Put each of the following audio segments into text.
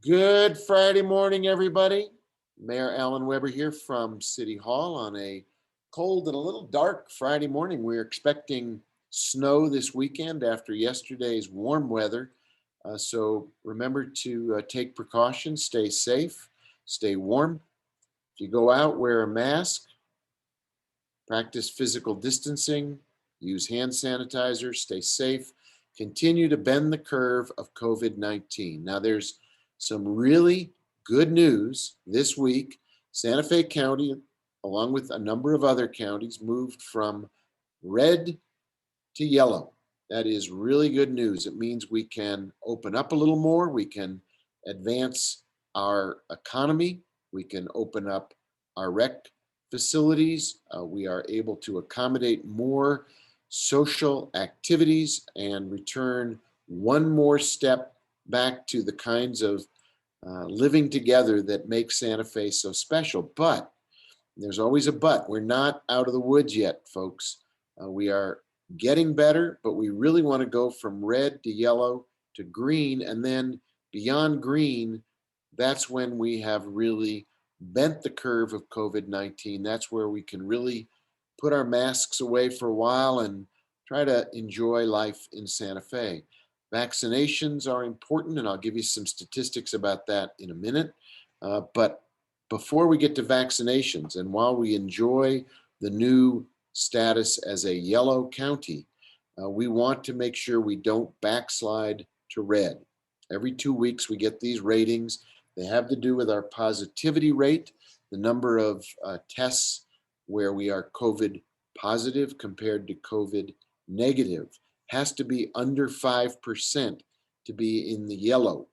Good Friday morning, everybody. Mayor Alan Weber here from City Hall on a cold and a little dark Friday morning. We're expecting snow this weekend after yesterday's warm weather. So remember to take precautions, stay safe, stay warm. If you go out, wear a mask, practice physical distancing, use hand sanitizer, stay safe, continue to bend the curve of COVID-19. Now, there's some really good news this week. Santa Fe County, along with a number of other counties, moved from red to yellow. That is really good news. It means we can open up a little more, we can advance our economy, we can open up our rec facilities, we are able to accommodate more social activities and return one more step back to the kinds of living together that make Santa Fe so special. But there's always a but. We're not out of the woods yet, folks. We are getting better, but we really want to go from red to yellow to green. And then beyond green, that's when we have really bent the curve of COVID-19. That's where we can really put our masks away for a while and try to enjoy life in Santa Fe. Vaccinations are important, and I'll give you some statistics about that in a minute. But before we get to vaccinations, and while we enjoy the new status as a yellow county, we want to make sure we don't backslide to red. Every 2 weeks, we get these ratings. They have to do with our positivity rate, the number of tests where we are COVID positive compared to COVID negative. Has to be under 5% to be in the yellow.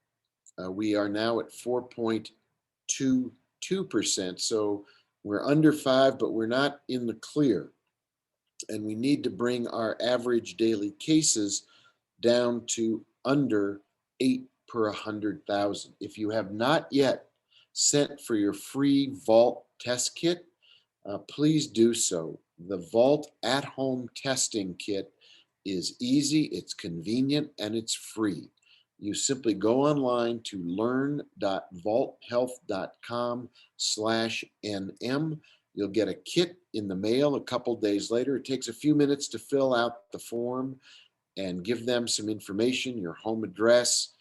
We are now at 4.22%. So we're under 5, but we're not in the clear. And we need to bring our average daily cases down to under 8 per 100,000. If you have not yet sent for your free Vault test kit, please do so. The Vault at-home testing kit is easy, it's convenient, and it's free. You simply go online to learn.vaulthealth.com/NM. You'll get a kit in the mail a couple days later. It takes a few minutes to fill out the form and give them some information, your home address.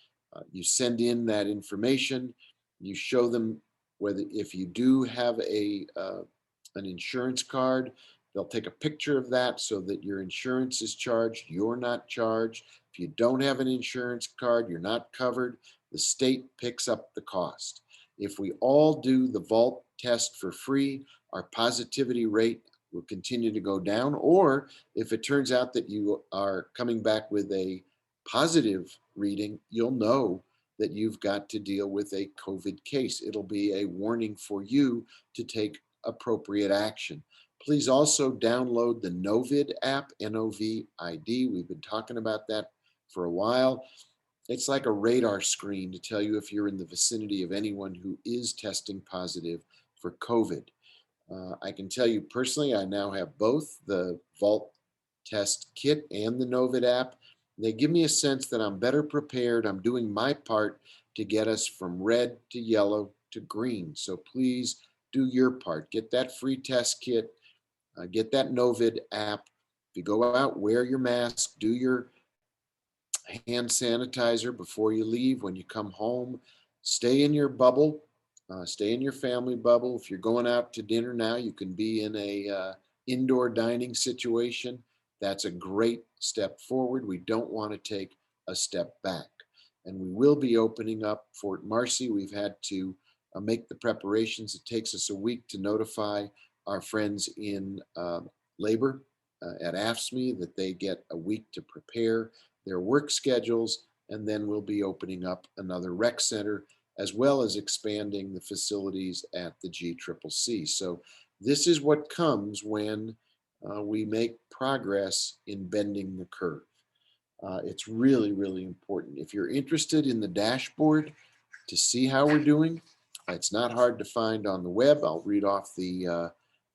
You send in that information. You show them whether, if you do have an insurance card, they'll take a picture of that so that your insurance is charged. You're not charged. If you don't have an insurance card, you're not covered. The state picks up the cost. If we all do the Vault test for free, our positivity rate will continue to go down. Or if it turns out that you are coming back with a positive reading, you'll know that you've got to deal with a COVID case. It'll be a warning for you to take appropriate action. Please also download the Novid app, N-O-V-I-D. We've been talking about that for a while. It's like a radar screen to tell you if you're in the vicinity of anyone who is testing positive for COVID. I can tell you personally, I now have both the Vault test kit and the Novid app. They give me a sense that I'm better prepared. I'm doing my part to get us from red to yellow to green. So please do your part. Get that free test kit. Get that Novid app. If you go out, wear your mask, do your hand sanitizer before you leave. When you come home, stay in your bubble, stay in your family bubble. If you're going out to dinner now, you can be in a indoor dining situation. That's a great step forward. We don't want to take a step back. And we will be opening up Fort Marcy. We've had to make the preparations. It takes us a week to notify our friends in labor at AFSCME that they get a week to prepare their work schedules, and then we'll be opening up another rec center as well as expanding the facilities at the GCCC. So this is what comes when we make progress in bending the curve. It's really, really important. If you're interested in the dashboard to see how we're doing, it's not hard to find on the web. I'll read off the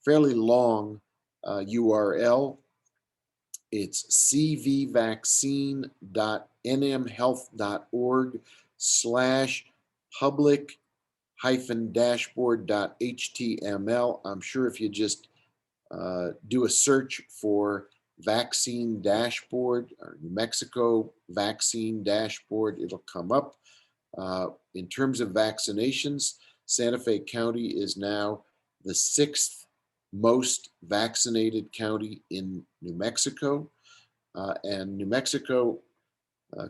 fairly long URL. It's cvvaccine.nmhealth.org/COVID public-dashboard.html. I'm sure if you just do a search for vaccine dashboard or New Mexico vaccine dashboard, it'll come up. In terms of vaccinations, Santa Fe County is now the sixth most vaccinated county in New Mexico. And New Mexico,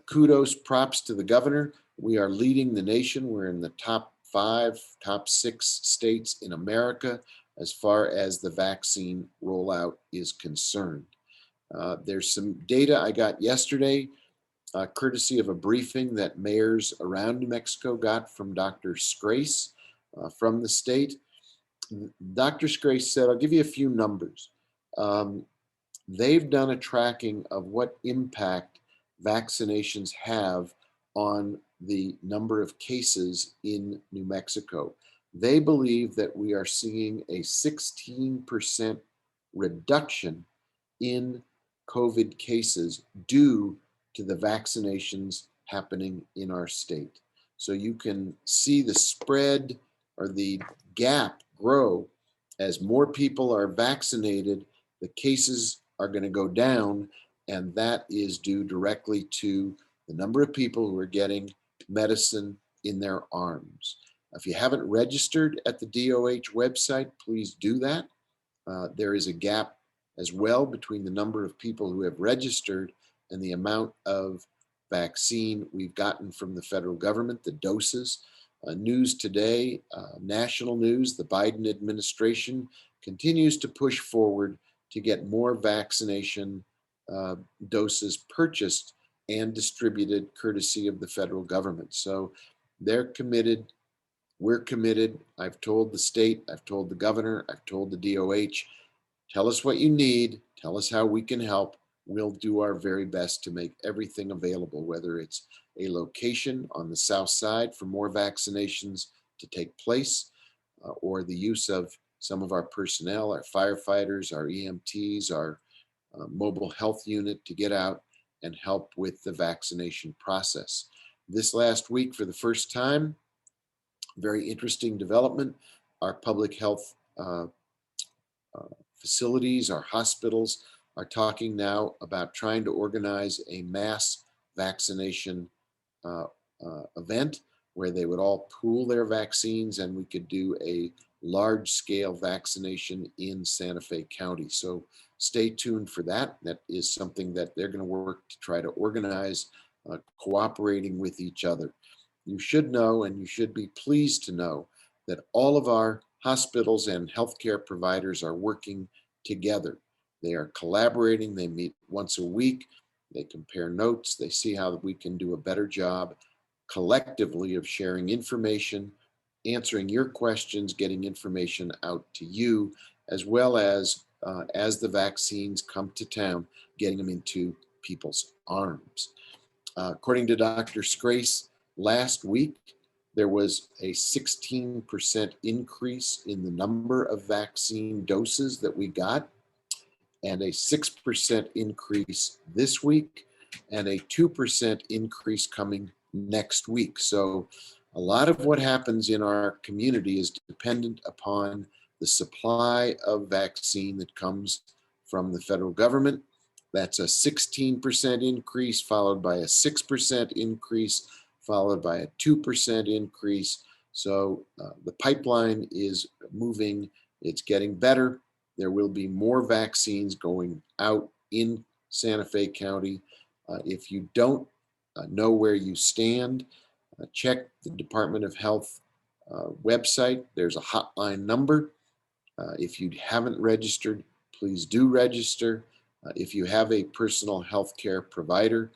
kudos, props to the governor. We are leading the nation. We're in the top 5, top 6 states in America as far as the vaccine rollout is concerned. There's some data I got yesterday, courtesy of a briefing that mayors around New Mexico got from Dr. Scrace from the state. Dr. Scrace said, I'll give you a few numbers. They've done a tracking of what impact vaccinations have on the number of cases in New Mexico. They believe that we are seeing a 16% reduction in COVID cases due to the vaccinations happening in our state. So you can see the spread or the gap grow as more people are vaccinated. The cases are going to go down, and that is due directly to the number of people who are getting medicine in their arms. If you haven't registered at the DOH website, please do that. There is a gap as well between the number of people who have registered and the amount of vaccine we've gotten from the federal government, the doses. News today, national news, the Biden administration continues to push forward to get more vaccination doses purchased and distributed courtesy of the federal government. So they're committed. We're committed. I've told the state, I've told the governor, I've told the DOH, tell us what you need, tell us how we can help. We'll do our very best to make everything available, whether it's a location on the south side for more vaccinations to take place, or the use of some of our personnel, our firefighters, our EMTs, our mobile health unit to get out and help with the vaccination process. This last week, for the first time, very interesting development, our public health facilities, our hospitals are talking now about trying to organize a mass vaccination event where they would all pool their vaccines and we could do a large scale vaccination in Santa Fe County. So stay tuned for that. That is something that they're going to work to try to organize, cooperating with each other. You should know, and you should be pleased to know, that all of our hospitals and healthcare providers are working together. They are collaborating. They meet once a week. They compare notes. They see how we can do a better job collectively of sharing information, answering your questions, getting information out to you, as well as the vaccines come to town, getting them into people's arms. According to Dr. Scrace, last week there was a 16% increase in the number of vaccine doses that we got, and a 6% increase this week, and a 2% increase coming next week. So a lot of what happens in our community is dependent upon the supply of vaccine that comes from the federal government. That's a 16% increase, followed by a 6% increase, followed by a 2% increase. So the pipeline is moving. It's getting better. There will be more vaccines going out in Santa Fe County. If you don't know where you stand, check the Department of Health website. There's a hotline number. If you haven't registered, please do register. If you have a personal health care provider,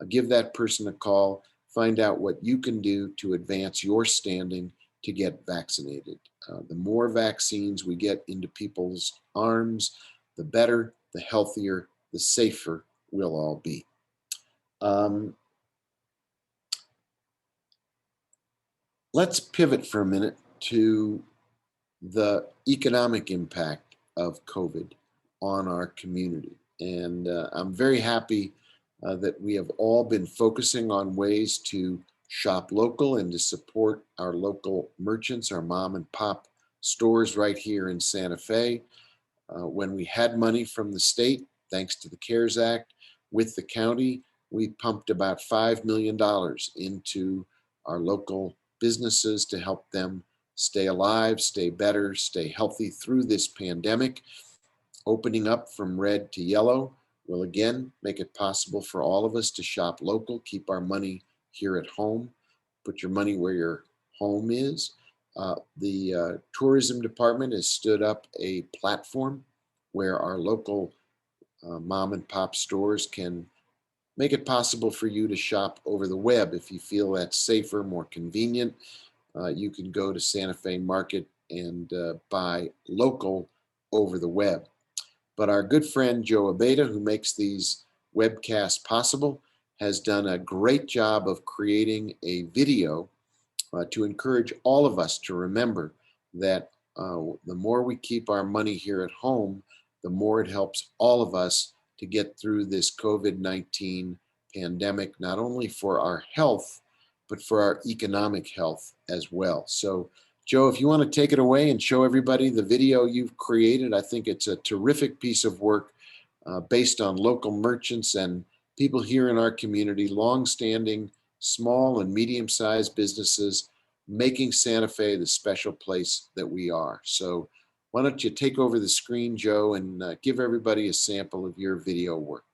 give that person a call. Find out what you can do to advance your standing to get vaccinated. The more vaccines we get into people's arms, the better, the healthier, the safer we'll all be. Let's pivot for a minute to the economic impact of COVID on our community. And I'm very happy that we have all been focusing on ways to shop local and to support our local merchants, our mom and pop stores right here in Santa Fe. When we had money from the state, thanks to the CARES Act, with the county, we pumped about $5 million into our local businesses to help them stay alive, stay better, stay healthy through this pandemic. Opening up from red to yellow will again make it possible for all of us to shop local, keep our money here at home, put your money where your home is. The tourism department has stood up a platform where our local mom and pop stores can make it possible for you to shop over the web. If you feel that's safer, more convenient, you can go to Santa Fe Market and buy local over the web. But our good friend Joe Abeda, who makes these webcasts possible, has done a great job of creating a video to encourage all of us to remember that the more we keep our money here at home, the more it helps all of us to get through this COVID-19 pandemic, not only for our health, but for our economic health as well. So, Joe, if you want to take it away and show everybody the video you've created, I think it's a terrific piece of work based on local merchants and people here in our community, longstanding small and medium-sized businesses, making Santa Fe the special place that we are. So why don't you take over the screen, Joe, and give everybody a sample of your video work.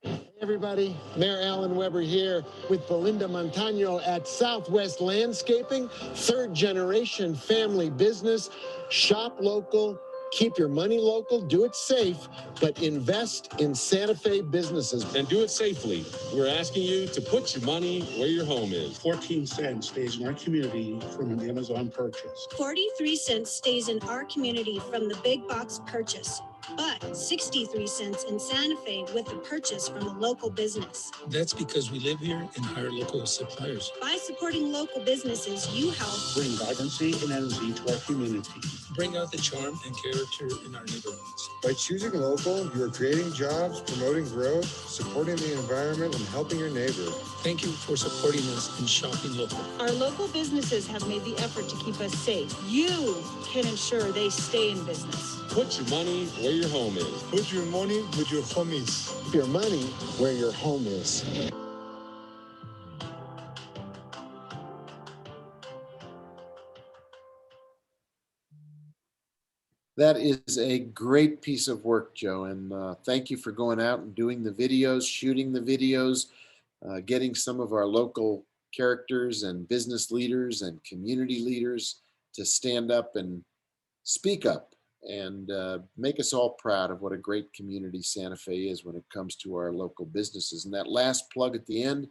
Hey everybody, Mayor Alan Weber here with Belinda Montano at Southwest Landscaping, third generation family business. Shop local, keep your money local, do it safe, but invest in Santa Fe businesses. And do it safely. We're asking you to put your money where your home is. 14 cents stays in our community from an Amazon purchase. 43 cents stays in our community from the big box purchase, but 63 cents in Santa Fe with the purchase from a local business. That's because we live here and hire local suppliers. By supporting local businesses, you help Bring vibrancy and energy to our community. Bring out the charm and character in our neighborhoods. By choosing local, you are creating jobs, promoting growth, supporting the environment, and helping your neighbor. Thank you for supporting us and shopping local. Our local businesses have made the effort to keep us safe. You can ensure they stay in business. Put your money where your home is. Put your money where your home is. Keep your money where your home is. That is a great piece of work, Joe, and thank you for going out and doing the videos, shooting the videos, getting some of our local characters and business leaders and community leaders to stand up and speak up and make us all proud of what a great community Santa Fe is when it comes to our local businesses. And that last plug at the end,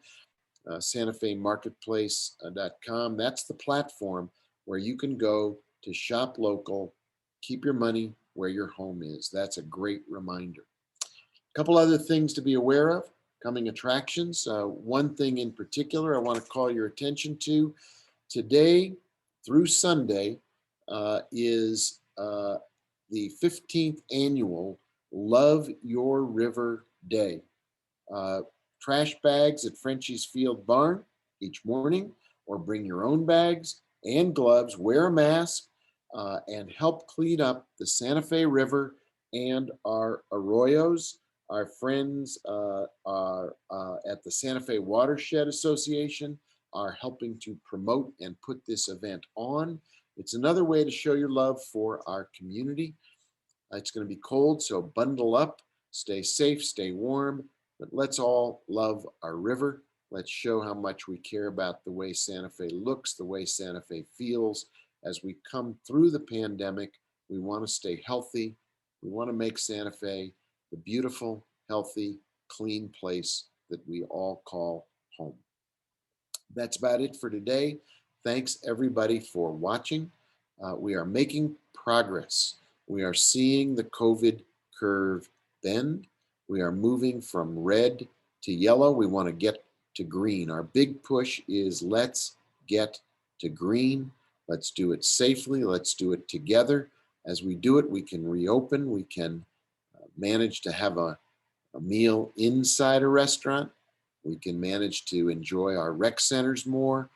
SantaFeMarketplace.com, that's the platform where you can go to shop local, keep your money where your home is. That's a great reminder. A couple other things to be aware of, coming attractions. One thing in particular I want to call your attention to. Today through Sunday is the 15th annual Love Your River Day. Trash bags at Frenchies Field Barn each morning, or bring your own bags and gloves, wear a mask, and help clean up the Santa Fe River and our arroyos. Our friends are at the Santa Fe Watershed Association are helping to promote and put this event on. It's another way to show your love for our community. It's going to be cold, so bundle up, stay safe, stay warm, but let's all love our river. Let's show how much we care about the way Santa Fe looks, the way Santa Fe feels. As we come through the pandemic, we want to stay healthy. We want to make Santa Fe the beautiful, healthy, clean place that we all call home. That's about it for today. Thanks everybody for watching. We are making progress. We are seeing the COVID curve bend. We are moving from red to yellow. We want to get to green. Our big push is let's get to green. Let's do it safely. Let's do it together. As we do it, we can reopen. We can manage to have a meal inside a restaurant. We can manage to enjoy our rec centers more,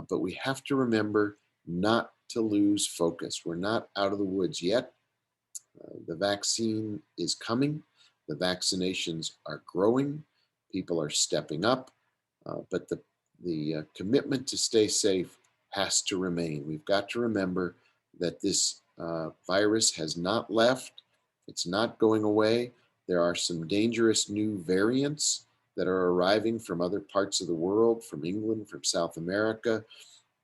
but we have to remember not to lose focus. We're not out of the woods yet. The vaccine is coming. The vaccinations are growing. People are stepping up, but the commitment to stay safe has to remain. We've got to remember that this virus has not left. It's not going away. There are some dangerous new variants that are arriving from other parts of the world, from England, from South America.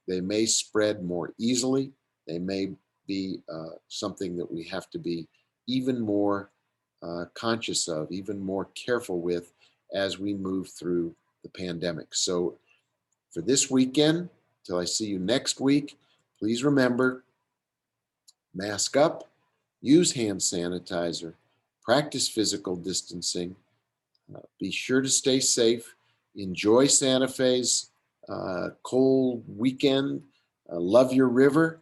They may spread more easily. They may be something that we have to be even more conscious of, even more careful with as we move through the pandemic. So for this weekend, till I see you next week, please remember, mask up, use hand sanitizer, practice physical distancing, be sure to stay safe, enjoy Santa Fe's cold weekend, love your river,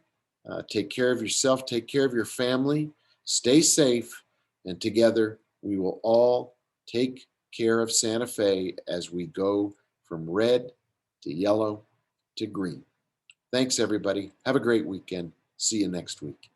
take care of yourself, take care of your family, stay safe, and together we will all take care of Santa Fe as we go from red to yellow to green. Thanks, everybody. Have a great weekend. See you next week.